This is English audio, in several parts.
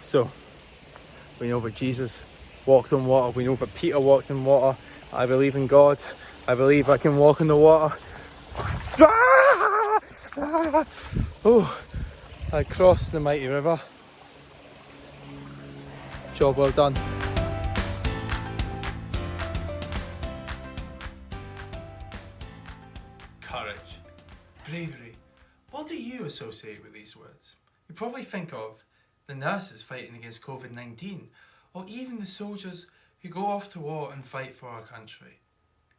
So, we know that Jesus walked on water. We know that Peter walked on water. I believe in God. I believe I can walk on the water. Oh, I crossed the mighty river. Job well done. Courage, bravery. What do you associate with these words? You probably think of the nurses fighting against COVID-19, or even the soldiers who go off to war and fight for our country.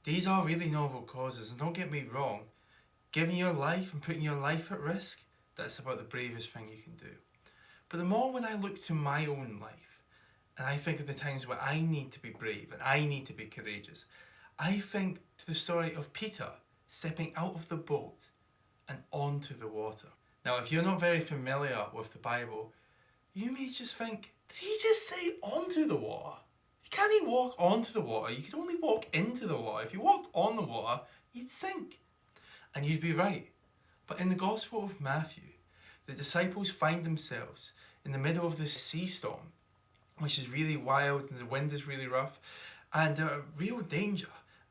These are really noble causes, and don't get me wrong, giving your life and putting your life at risk, that's about the bravest thing you can do. But the more when I look to my own life, and I think of the times where I need to be brave and I need to be courageous, I think to the story of Peter stepping out of the boat and onto the water. Now, if you're not very familiar with the Bible, you may just think, did he just say onto the water? Can't he walk onto the water? You could only walk into the water. If you walked on the water, you'd sink. And you'd be right. But in the Gospel of Matthew, the disciples find themselves in the middle of this sea storm, which is really wild and the wind is really rough, and they're at real danger.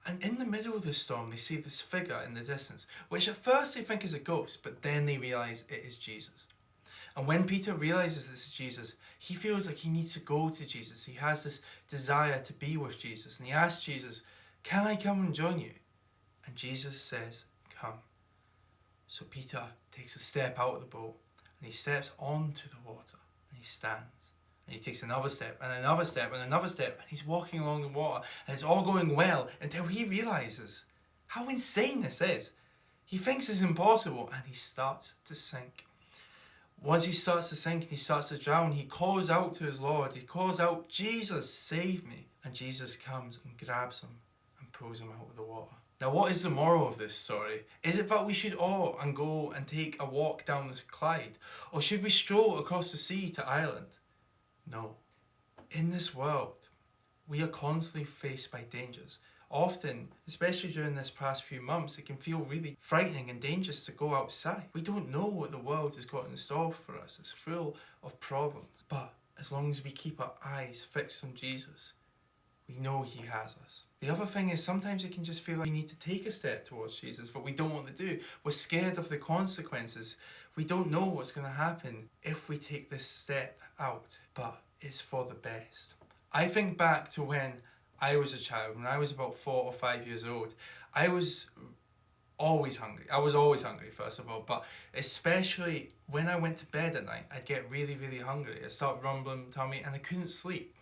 And in the middle of the storm, they see this figure in the distance, which at first they think is a ghost, but then they realise it is Jesus. And when Peter realises this is Jesus, he feels like he needs to go to Jesus. He has this desire to be with Jesus. And he asks Jesus, can I come and join you? And Jesus says, come. So Peter takes a step out of the boat and he steps onto the water and he stands. And he takes another step and another step and another step, and he's walking along the water and it's all going well until he realises how insane this is. He thinks it's impossible and he starts to sink. Once he starts to sink and he starts to drown, he calls out to his Lord. He calls out, Jesus, save me. And Jesus comes and grabs him and pulls him out of the water. Now, what is the moral of this story? Is it that we should all go and take a walk down the Clyde? Or should we stroll across the sea to Ireland? No. In this world, we are constantly faced by dangers. Often, especially during this past few months, it can feel really frightening and dangerous to go outside. We don't know what the world has got in store for us. It's full of problems. But as long as we keep our eyes fixed on Jesus, we know he has us. The other thing is sometimes it can just feel like we need to take a step towards Jesus, but we don't want to do. We're scared of the consequences. We don't know what's going to happen if we take this step out, but it's for the best. I think back to when I was a child, when I was about 4 or 5 years old. I was always hungry. I was always hungry, first of all, but especially when I went to bed at night, I'd get really, really hungry. I'd start rumbling tummy and I couldn't sleep.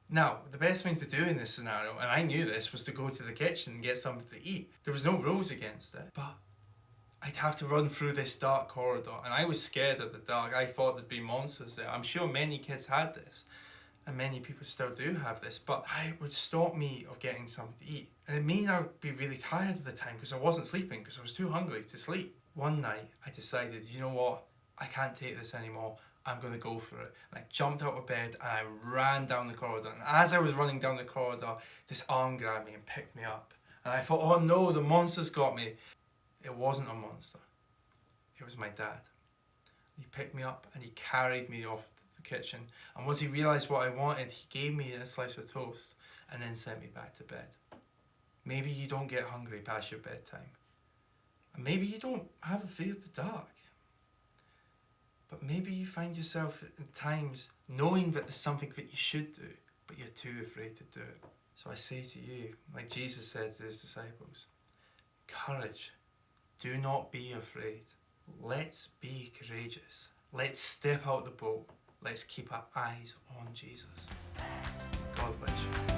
Now, the best thing to do in this scenario, and I knew this, was to go to the kitchen and get something to eat. There was no rules against it, but I'd have to run through this dark corridor, and I was scared of the dark. I thought there'd be monsters there. I'm sure many kids had this, and many people still do have this, but it would stop me of getting something to eat. And it means I'd be really tired at the time because I wasn't sleeping, because I was too hungry to sleep. One night, I decided, you know what? I can't take this anymore. I'm going to go for it. And I jumped out of bed and I ran down the corridor. And as I was running down the corridor, this arm grabbed me and picked me up. And I thought, oh no, the monster's got me. It wasn't a monster. It was my dad. He picked me up and he carried me off the kitchen. And once he realised what I wanted, he gave me a slice of toast and then sent me back to bed. Maybe you don't get hungry past your bedtime. And maybe you don't have a fear of the dark. But maybe you find yourself at times knowing that there's something that you should do, but you're too afraid to do it. So I say to you, like Jesus said to his disciples, courage. Do not be afraid. Let's be courageous. Let's step out the boat. Let's keep our eyes on Jesus. God bless you.